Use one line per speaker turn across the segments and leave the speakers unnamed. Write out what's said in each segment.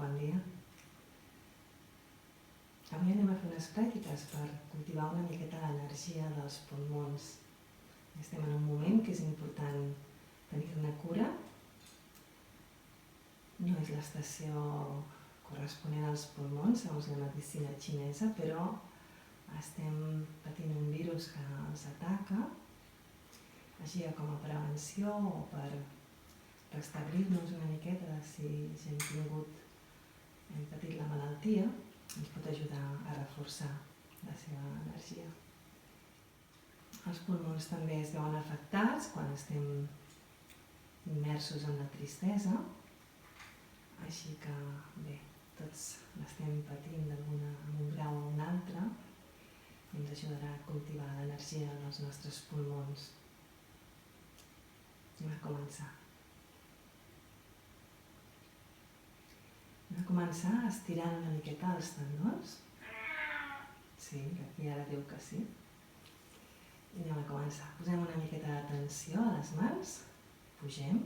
Bon dia. Avui anem a fer unes pràctiques per cultivar una miqueta l'energia dels pulmons. Estem en un moment que és important tenir-ne cura. No és l'estació corresponent als pulmons, segons la medicina xinesa, però estem patint un virus que els ataca, així com a prevenció o per restablir-nos una miqueta si hem patit la malaltia, ens pot ajudar a reforçar la seva energia. Els pulmons també es veuen afectats quan estem immersos en la tristesa, així que bé, tots l'estem patint en un grau o un altre i ens ajudarà a cultivar l'energia dels nostres pulmons. Anem a començar. Anem a començar estirant una miqueta els tendons. Sí, aquí ara diu que sí. I anem a començar. Posem una miqueta de tensió a les mans. Pugem.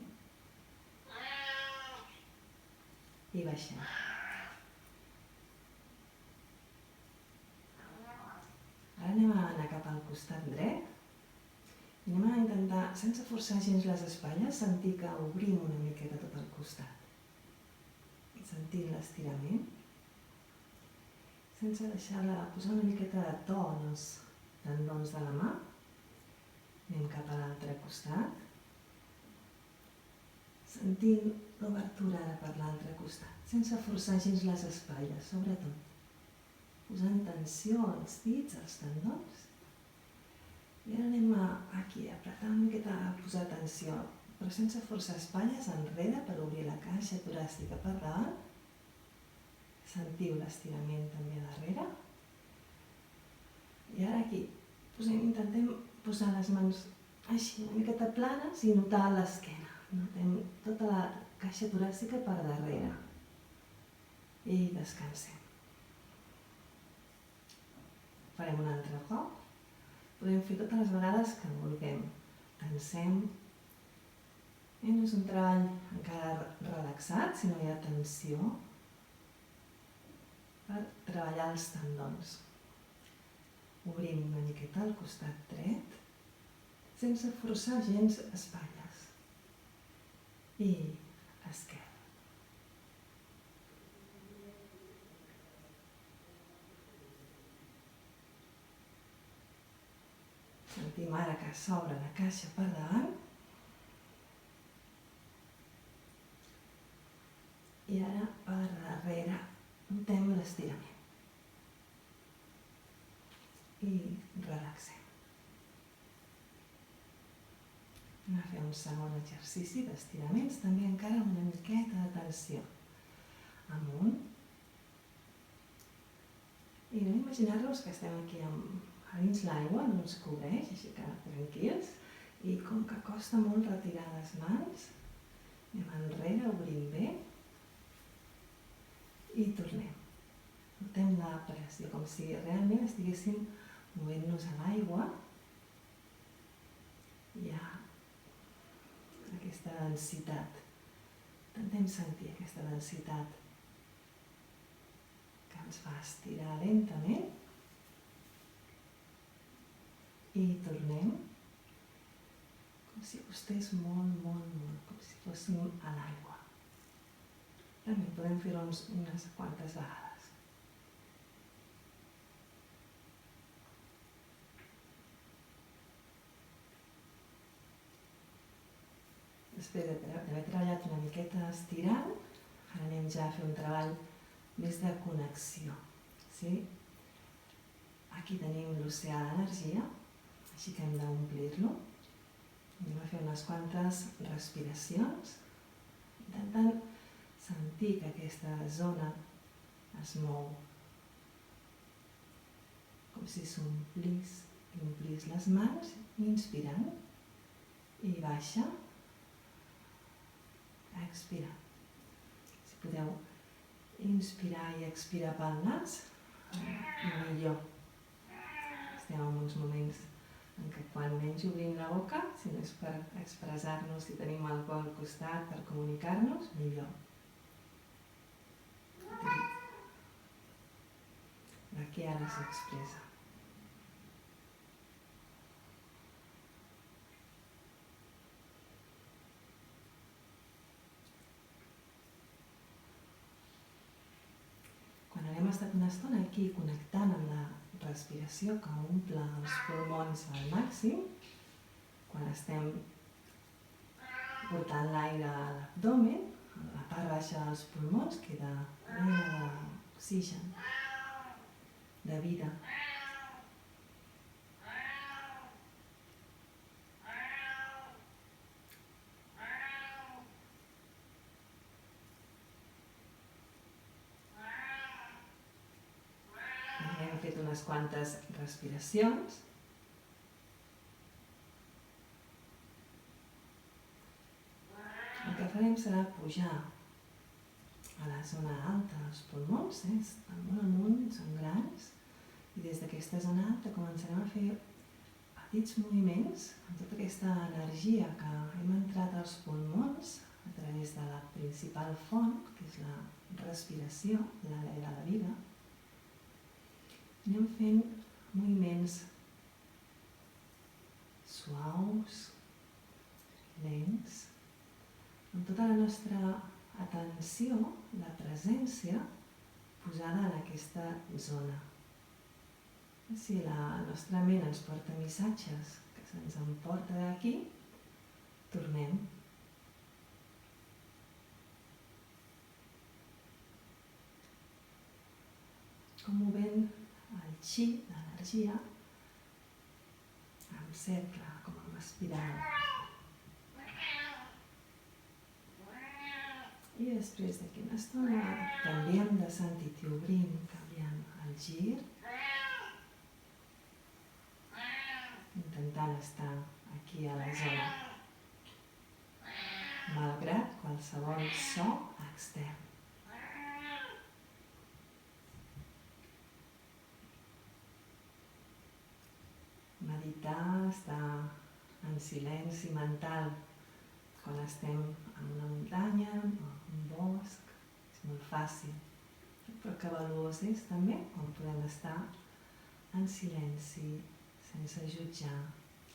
I baixem. Ara anem a anar cap al costat dret. I anem a intentar, sense forçar gens les espatlles, sentir que obrim una miqueta tot el costat. Sentint l'estirament. Sense posar una miqueta de to en els tendons de la mà. Anem cap a l'altre costat. Sentint l'obertura ara per l'altre costat, sense forçar gens les espatlles, sobretot. Posant tensió als dits, als tendons. I ara anem aquí, a apretar una miqueta, a posar tensió, però sense forçar espatlles enrere per obrir la caixa toràcica per davant. Sentiu l'estirament també darrere. I ara aquí, intentem posar les mans així, una miqueta planes i notar l'esquena. Notem tota la caixa toràcica per darrere. I descansem. Farem un altre cop. Podem fer totes les vegades que vulguem. Tensem. No és un treball encara relaxat, sinó hi ha tensió per treballar els tendons. Obrim una miqueta al costat dret, sense forçar gens espatlles. I esquerra. Sentim ara que s'obre la caixa per davant. I ara per darrere notem l'estirament. I relaxem. Anem a fer un segon exercici d'estiraments, també encara amb una miqueta de tensió. Amunt. I anem a imaginar-nos que estem aquí a dins l'aigua, no ens cobreix, així que tranquils. I com que costa molt retirar les mans, anem enrere, obrim bé. I tornem. Notem la pressió, com si realment estiguéssim movent-nos a l'aigua. Hi ha aquesta densitat. Intentem sentir aquesta densitat que ens fa estirar lentament. I tornem com si costés molt, molt, molt, com si fóssim a l'aigua. També podem fer-ho unes quantes vegades. Després d'haver treballat una miqueta estirant, ara anem ja a fer un treball més de connexió. Aquí tenim l'oceà d'energia, així que hem d'omplir-lo. Anem a fer unes quantes respiracions, intentant sentir que aquesta zona es mou, com si s'omplís i omplís les mans, inspirant, i baixa, expirant. Si podeu inspirar i expirar pel nas, millor. Estem en uns moments en què quan menys obrim la boca, si no és per expressar-nos, si tenim algú al costat per comunicar-nos, millor. que ara s'expressa. Quan haguem estat una estona aquí connectant amb la respiració que omple els pulmons al màxim, quan estem portant l'aire a l'abdomen, a la part baixa dels pulmons queda plena d'oxigen, de vida. Hem fet unes quantes respiracions. El que farem serà pujar a la zona alta dels pulmons, estan molt amunt, són grans, i des d'aquesta zona alta començarem a fer petits moviments amb tota aquesta energia que hem entrat als pulmons a través de la principal font, que és la respiració, l'alè de la vida. Anem fent moviments suaus, lents, amb tota la nostra atenció, la presència posada en aquesta zona. Si la nostra ment ens porta missatges que se'ns emporta d'aquí, tornem. Com movent el chi, l'energia, en cercle, com en espiral. I després d'aquí una estona canviem de sentit i obrim, canviant el gir, intentant estar aquí a la zona, malgrat qualsevol so extern. Meditar, estar en silenci mental quan estem en una muntanya o un bosc, és molt fàcil, però que valuós és també quan podem estar en silenci, sense jutjar,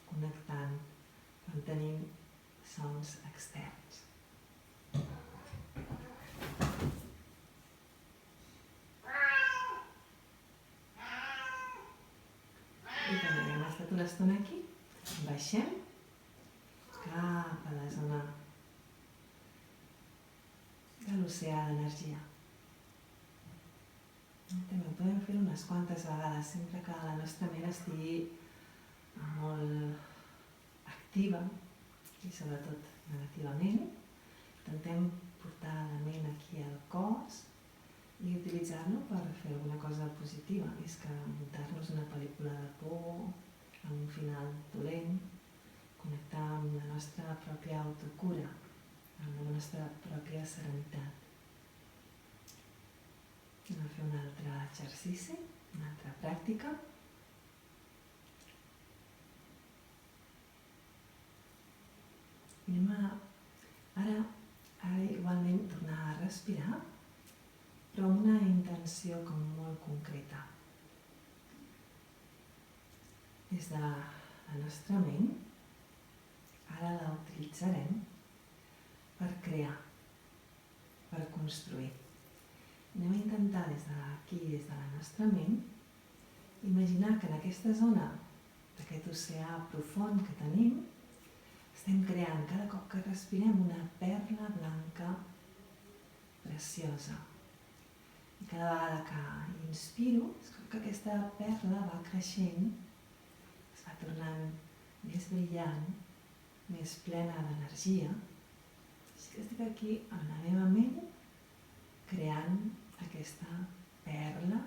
connectant, quan tenim sons externs. I quan haguem estat una estona aquí, baixem cap a la zona de l'oceà d'energia. També podem fer unes quantes vegades, sempre que la nostra ment estigui molt activa i sobretot negativament. Intentem portar la ment aquí al cos i utilitzar-lo per fer alguna cosa positiva, més que muntar-nos una pel·lícula de por, amb un final dolent, connectar amb la nostra pròpia autocura, amb la nostra pròpia serenitat. Anem a fer un altre exercici, una altra pràctica. Anem ara igualment tornar a respirar, però amb una intenció com molt concreta. Des de la nostra ment, ara la utilitzarem per crear, per construir. Anem a intentar des d'aquí, des de la nostra ment, imaginar que en aquesta zona, d'aquest oceà profund que tenim, estem creant cada cop que respirem una perla blanca preciosa. I cada vegada que inspiro, és com que aquesta perla va creixent, es va tornant més brillant, més plena d'energia. Així que estic aquí amb la meva ment creant aquesta perla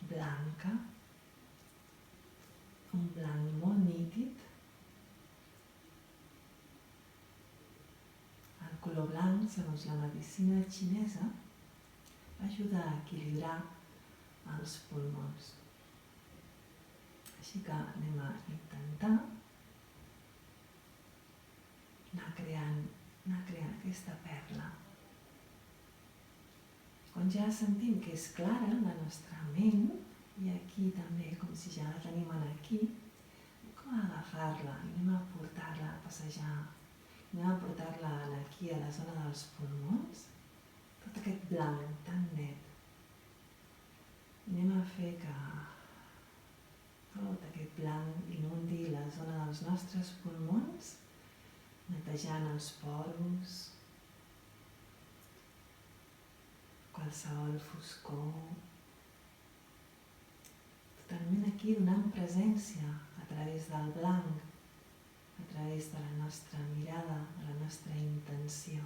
blanca, un blanc molt nítid. El color blanc, segons la medicina xinesa, ajuda a equilibrar els pulmons. Així que anem a intentar anar creant aquesta perla. Quan ja sentim que és clara la nostra ment, i aquí també, com si ja la tenim aquí, com a agafar-la i anem a portar-la a passejar, anem a portar-la aquí a la zona dels pulmons, tot aquest blanc tan net. I anem a fer que tot aquest blanc inundi la zona dels nostres pulmons, netejant els poros, qualsevol foscor, totalment aquí donant presència a través del blanc, a través de la nostra mirada, de la nostra intenció.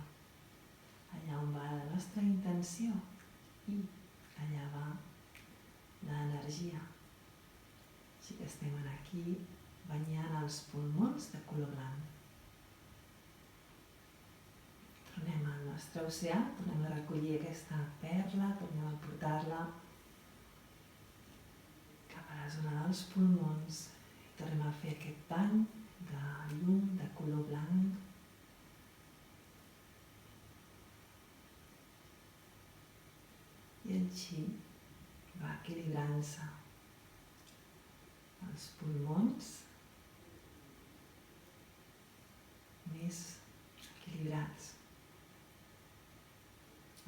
Allà on va la nostra intenció i allà va l'energia. Així que estem aquí banyant els pulmons de color blanc. Tornem al nostre oceà, tornem a recollir aquesta perla, tornem a portar-la cap a la zona dels pulmons i tornem a fer aquest bany de llum de color blanc. I així va equilibrant-se els pulmons més equilibrats.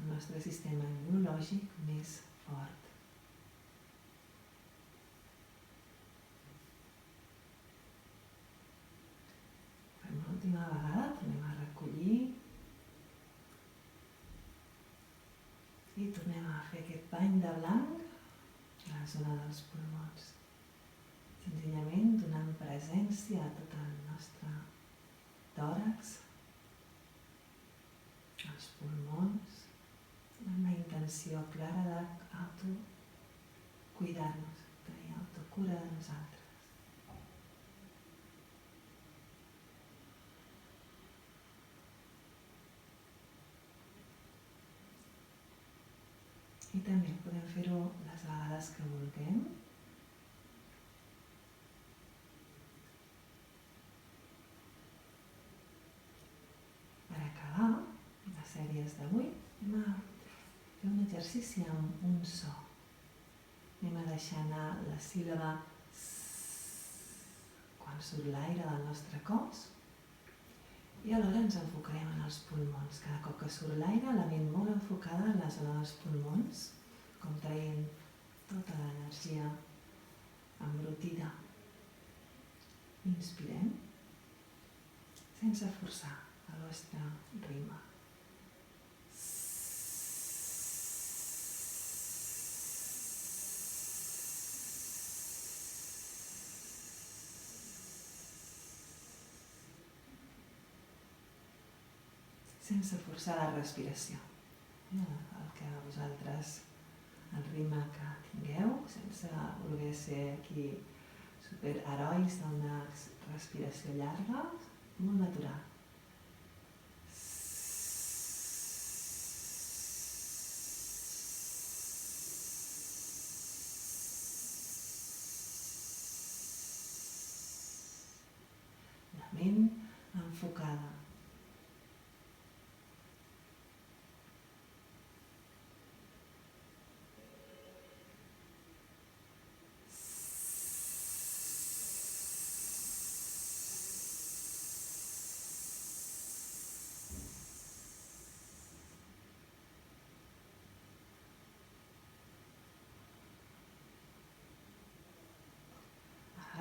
El nostre sistema immunològic més fort. Per una última vegada tornem a recollir i tornem a fer aquest bany de blanc a la zona dels pulmons. Senzillament donant presència a tot el nostre tòrax, als pulmons, amb la intenció clara d'autocuidar-nos, de tenir autocura de nosaltres. I també podem fer-ho les vegades que vulguem. Per acabar les sèries d'avui, anem a fer un exercici amb un so. Anem a deixar anar la síl·laba S quan surt l'aire del nostre cos i alhora ens enfocarem en els pulmons. Cada cop que surt l'aire, la ment molt enfocada en la zona dels pulmons, com traient tota l'energia embrutida. Inspirem, sense forçar el vostre ritme. Sense forçar la respiració. El que a vosaltres, el ritme que tingueu, sense voler ser aquí superherois d'una respiració llarga, molt natural. La ment enfocada.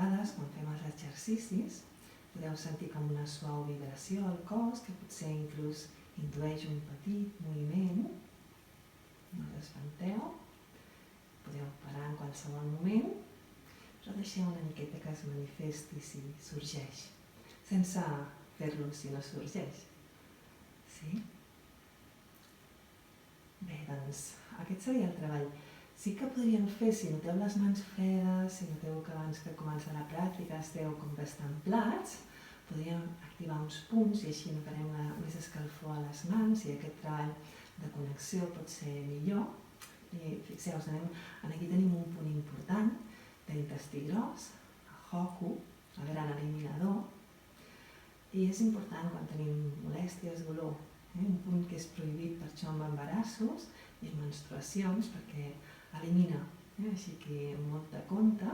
A vegades, quan fem els exercicis, podeu sentir com una suau vibració al cos, que potser inclús indueix un petit moviment. No us espanteu, podeu parar en qualsevol moment, però deixeu una miqueta que es manifesti si sorgeix, sense fer-lo si no sorgeix. Sí? Bé, doncs, aquest seria el treball. Sí que podríem fer, si noteu les mans fredes, si noteu que abans que començar la pràctica esteu com bastant plats, podríem activar uns punts i així notarem més escalfor a les mans i aquest treball de connexió pot ser millor. I fixeu-vos, aquí tenim un punt important d'intestí gros, el Hoku, el gran eliminador, i és important quan tenim molèsties, dolor Un punt que és prohibit per això amb embarassos i en menstruacions, perquè elimina, així que molt de compte,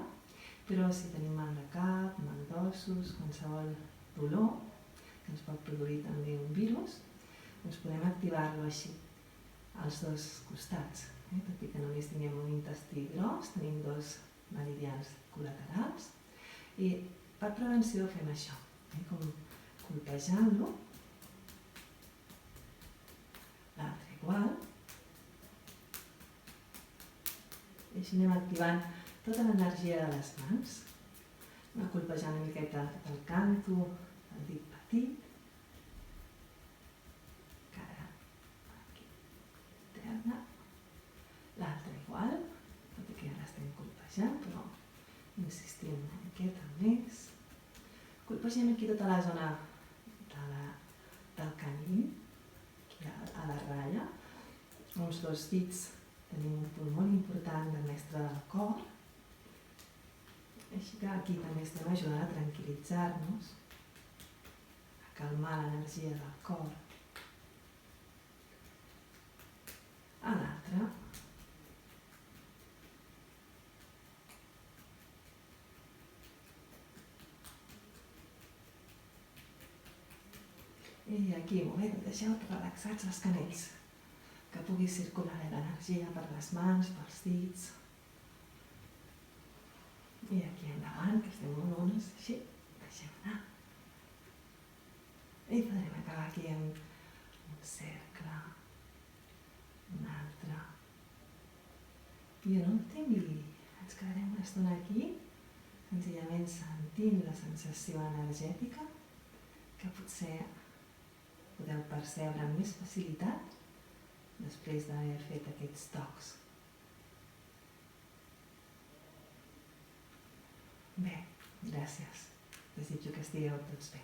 però si tenim mal de cap, mal d'ossos, qualsevol dolor, que ens pot produir també un virus, doncs podem activar-lo així, als dos costats. Tot i que només tinguem un intestí gros, tenim dos meridians col·laterals, i per prevenció fem això, com colpejant-lo, l'altre igual, i així anem activant tota l'energia de les mans, colpejant una miqueta tot el canto, el dit petit, cara aquí, interna, l'altre igual, tot i que ja l'estem colpejant, però insistim una miqueta més. Colpegem aquí tota la zona del canell, aquí a la ratlla, amb els dos dits tenim un punt molt important de mestre del cor, així que aquí també estem ajudant a tranquil·litzar-nos, a calmar l'energia del cor. A l'altre. I aquí, molt bé, deixeu relaxats els canells, que pugui circular l'energia per les mans, pels dits. I aquí endavant, que estem molt mones, així, deixem anar. I podrem acabar aquí amb un cercle, un altre. I en últim, ens quedarem una estona aquí, senzillament sentint la sensació energètica, que potser podeu percebre amb més facilitat després d'haver fet aquests tocs. Bé, gràcies. Desitjo que estigueu tots bé.